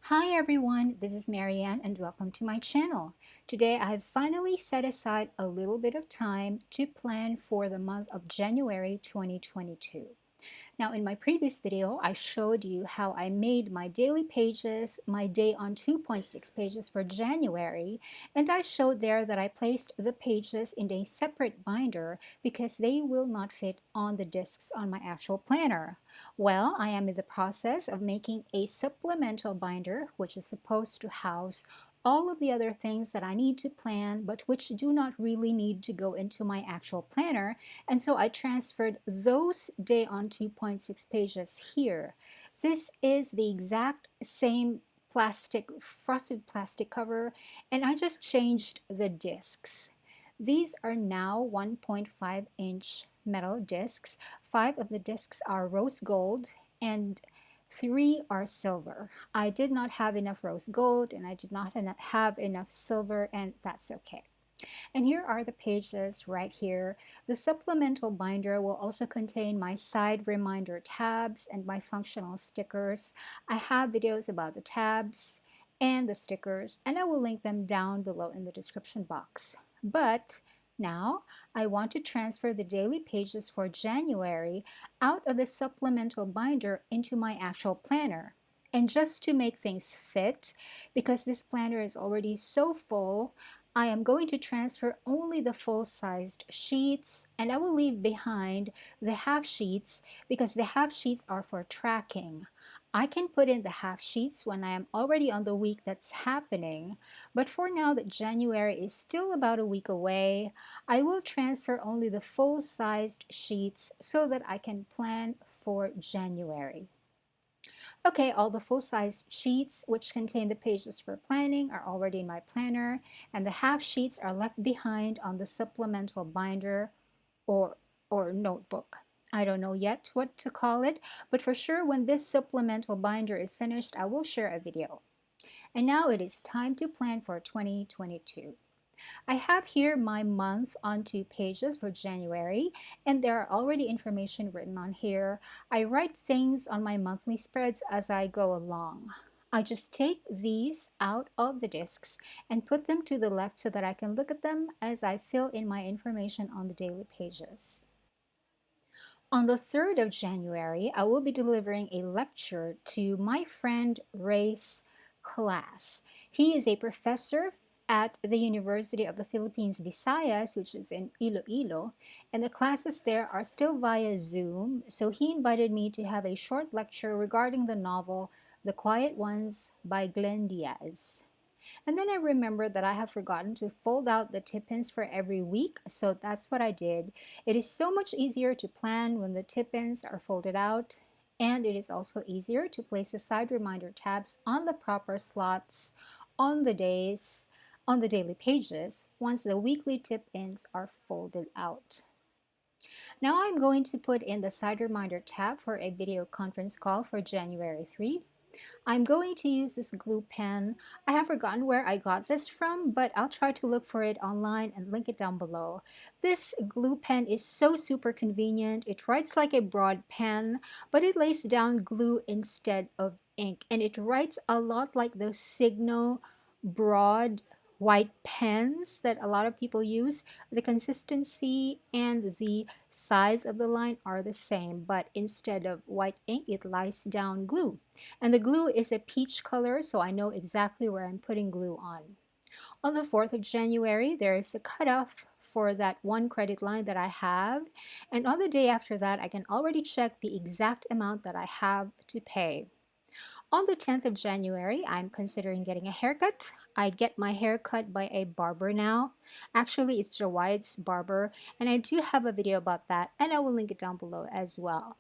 Hi everyone, this is Marianne and welcome to my channel. Today I've finally set aside a little bit of time to plan for the month of January 2022. Now in my previous video, I showed you how I made my daily pages, my day on 2.6 pages for January, and I showed there that I placed the pages in a separate binder because they will not fit on the discs on my actual planner. Well, I am in the process of making a supplemental binder, which is supposed to house all of the other things that I need to plan, but which do not really need to go into my actual planner. And so I transferred those day on 2.6 pages here. This is the exact same frosted plastic cover, and I just changed the discs. These are now 1.5-inch metal discs. 5 of the discs are rose gold and 3 are silver. I did not have enough rose gold and I did not have enough silver, and that's okay. And here are the pages right here. The supplemental binder will also contain my side reminder tabs and my functional stickers. I have videos about the tabs and the stickers, and I will link them down below in the description box. But now I want to transfer the daily pages for January out of the supplemental binder into my actual planner. And just to make things fit, because this planner is already so full, I am going to transfer only the full-sized sheets, and I will leave behind the half sheets because the half sheets are for tracking. I can put in the half sheets when I am already on the week that's happening, but for now that January is still about a week away, I will transfer only the full-sized sheets so that I can plan for January. Okay, all the full-size sheets which contain the pages for planning are already in my planner, and the half sheets are left behind on the supplemental binder or, or notebook. I don't know yet what to call it, but for sure when this supplemental binder is finished, I will share a video. And now it is time to plan for 2022. I have here my month on 2 pages for January, and there are already information written on here. I write things on my monthly spreads as I go along. I just take these out of the discs and put them to the left so that I can look at them as I fill in my information on the daily pages. On the 3rd of January, I will be delivering a lecture to my friend Ray's class. He is a professor at the University of the Philippines, Visayas, which is in Iloilo, and the classes there are still via Zoom, so he invited me to have a short lecture regarding the novel The Quiet Ones by Glenn Diaz. And then I remembered that I have forgotten to fold out the tip ins for every week, so that's what I did. It is so much easier to plan when the tip ins are folded out, and it is also easier to place the side reminder tabs on the proper slots on the daily pages once the weekly tip ins are folded out. Now I'm going to put in the side reminder tab for a video conference call for January 3. I'm going to use this glue pen. I have forgotten where I got this from, but I'll try to look for it online and link it down below. This glue pen is so super convenient. It writes like a broad pen, but it lays down glue instead of ink, and it writes a lot like those Signo broad white pens that a lot of people use. The consistency and the size of the line are the same, but instead of white ink, it lays down glue. And the glue is a peach color, so I know exactly where I'm putting glue on. On the 4th of January, there is the cutoff for that one credit line that I have. And on the day after that, I can already check the exact amount that I have to pay. On the 10th of January, I'm considering getting a haircut. I get my hair cut by a barber now. Actually, it's Jawaid's barber, and I do have a video about that, and I will link it down below as well.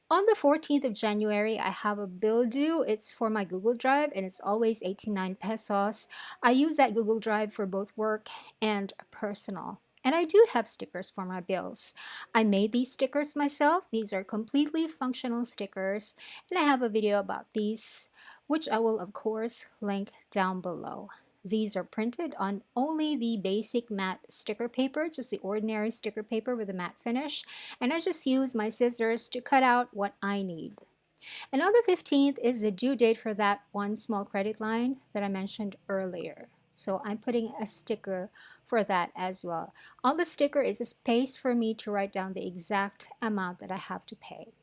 On the 14th of January, I have a bill due. It's for my Google Drive, and it's always 89 pesos. I use that Google Drive for both work and personal. And I do have stickers for my bills. I made these stickers myself. These are completely functional stickers, and I have a video about these, which I will of course link down below. These are printed on only the basic matte sticker paper, just the ordinary sticker paper with a matte finish, and I just use my scissors to cut out what I need. And on the 15th is the due date for that one small credit line that I mentioned earlier. So I'm putting a sticker for that as well. On the sticker is a space for me to write down the exact amount that I have to pay.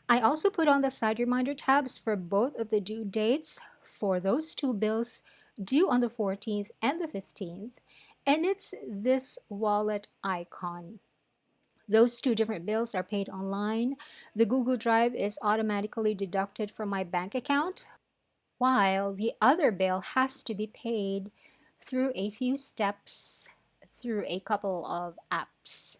I also put on the side reminder tabs for both of the due dates for those two bills due on the 14th and the 15th. And it's this wallet icon. Those two different bills are paid online. The Google Drive is automatically deducted from my bank account, while the other bill has to be paid through a few steps through a couple of apps.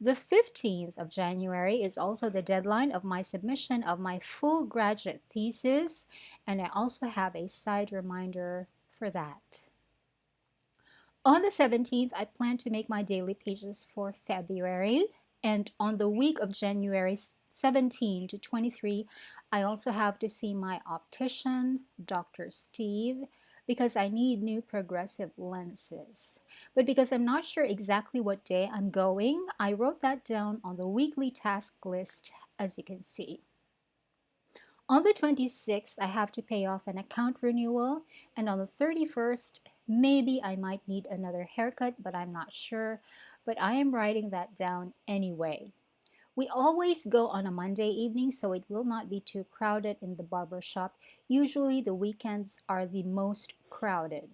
The 15th of January is also the deadline of my submission of my full graduate thesis, and I also have a side reminder for that. On the 17th, I plan to make my daily pages for February. And on the week of January 17 to 23, I also have to see my optician, Dr. Steve, because I need new progressive lenses. But because I'm not sure exactly what day I'm going, I wrote that down on the weekly task list, as you can see. On the 26th, I have to pay off an account renewal, and on the 31st, maybe I might need another haircut, but I'm not sure. But I am writing that down anyway. We always go on a Monday evening, so it will not be too crowded in the barber shop. Usually, the weekends are the most crowded.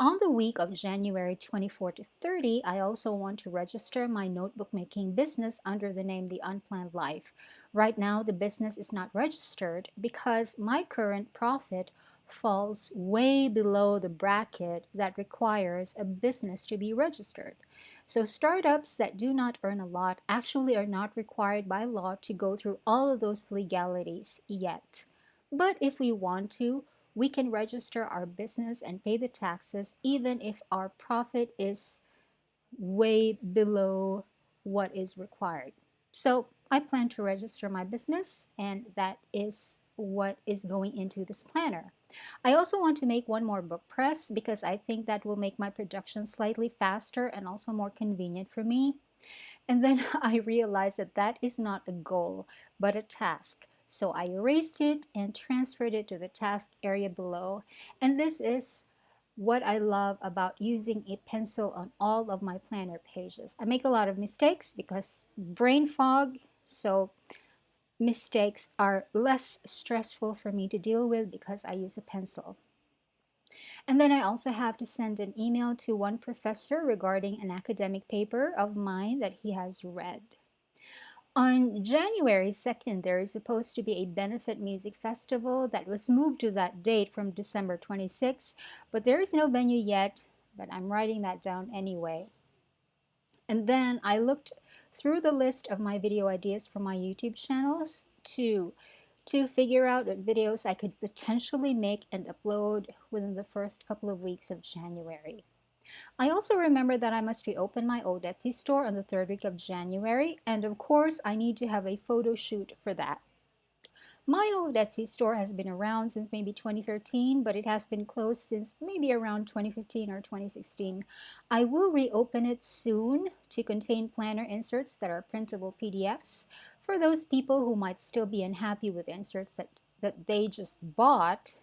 On the week of January 24 to 30, I also want to register my notebook making business under the name The Unplanned Life. Right now, the business is not registered because my current profit falls way below the bracket that requires a business to be registered. So, startups that do not earn a lot actually are not required by law to go through all of those legalities yet. But if we want to, we can register our business and pay the taxes even if our profit is way below what is required. So I plan to register my business, and that is what is going into this planner. I also want to make one more book press because I think that will make my production slightly faster and also more convenient for me. And then I realized that that is not a goal, but a task. So I erased it and transferred it to the task area below. And this is what I love about using a pencil on all of my planner pages. I make a lot of mistakes because brain fog, so mistakes are less stressful for me to deal with because I use a pencil. And then I also have to send an email to one professor regarding an academic paper of mine that he has read. On January 2nd, there is supposed to be a benefit music festival that was moved to that date from December 26th, but there is no venue yet, but I'm writing that down anyway. And then I looked through the list of my video ideas for my YouTube channels to figure out what videos I could potentially make and upload within the first couple of weeks of January. I also remember that I must reopen my old Etsy store on the third week of January, and of course, I need to have a photo shoot for that. My old Etsy store has been around since maybe 2013, but it has been closed since maybe around 2015 or 2016. I will reopen it soon to contain planner inserts that are printable PDFs for those people who might still be unhappy with inserts that they just bought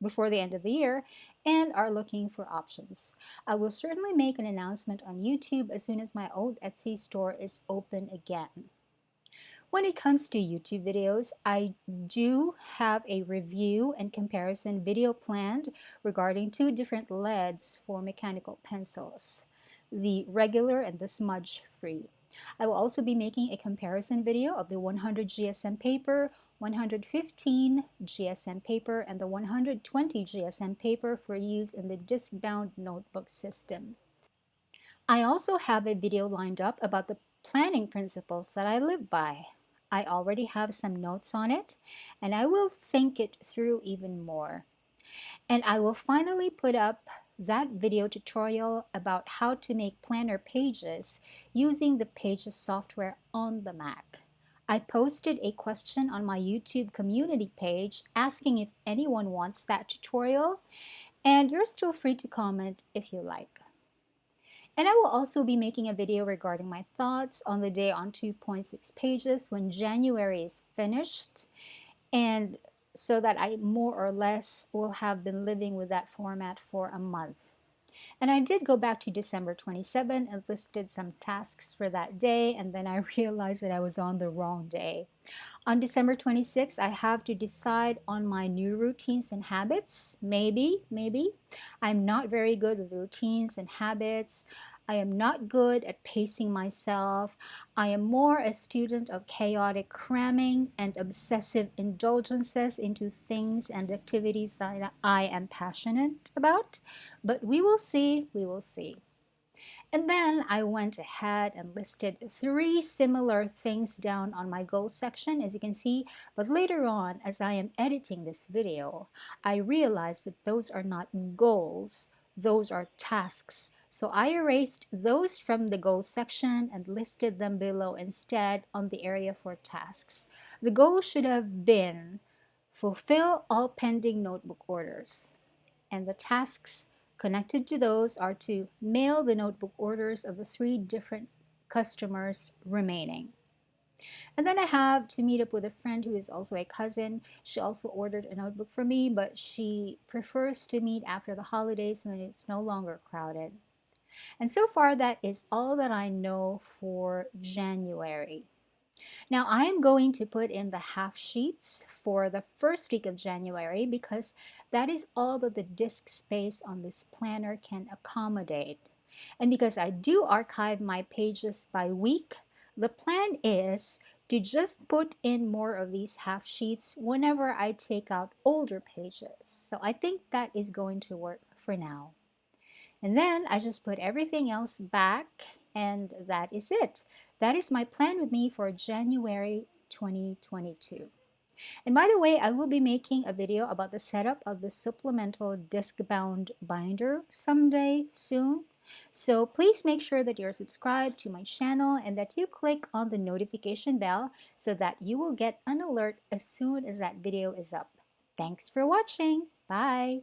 before the end of the year and are looking for options. I will certainly make an announcement on YouTube as soon as my old Etsy store is open again. When it comes to YouTube videos, I do have a review and comparison video planned regarding two different leads for mechanical pencils, the regular and the smudge free. I will also be making a comparison video of the 100 GSM paper, 115 GSM paper, and the 120 GSM paper for use in the disc-bound notebook system. I also have a video lined up about the planning principles that I live by. I already have some notes on it, and I will think it through even more. And I will finally put up that video tutorial about how to make planner pages using the Pages software on the Mac. I posted a question on my YouTube community page asking if anyone wants that tutorial, and you're still free to comment if you like. And I will also be making a video regarding my thoughts on the day on 2.6 pages when January is finished. and so that I more or less will have been living with that format for a month. And I did go back to December 27 and listed some tasks for that day, and then I realized that I was on the wrong day. On December 26th, I have to decide on my new routines and habits. Maybe. I'm not very good with routines and habits. I am not good at pacing myself. I am more a student of chaotic cramming and obsessive indulgences into things and activities that I am passionate about. But we will see, we will see. And then I went ahead and listed 3 similar things down on my goals section, as you can see. But later on, as I am editing this video, I realized that those are not goals, those are tasks. So I erased those from the goals section and listed them below instead on the area for tasks. The goal should have been fulfill all pending notebook orders, and the tasks connected to those are to mail the notebook orders of the 3 different customers remaining. And then I have to meet up with a friend who is also a cousin. She also ordered a notebook for me, but she prefers to meet after the holidays when it's no longer crowded. And so far, that is all that I know for January. Now I am going to put in the half sheets for the first week of January because that is all that the disk space on this planner can accommodate. And because I do archive my pages by week, the plan is to just put in more of these half sheets whenever I take out older pages. So I think that is going to work for now. And then I just put everything else back, and that is it. That is my plan with me for January 2022. And by the way, I will be making a video about the setup of the supplemental disc-bound binder someday soon. So please make sure that you're subscribed to my channel and that you click on the notification bell so that you will get an alert as soon as that video is up. Thanks for watching. Bye.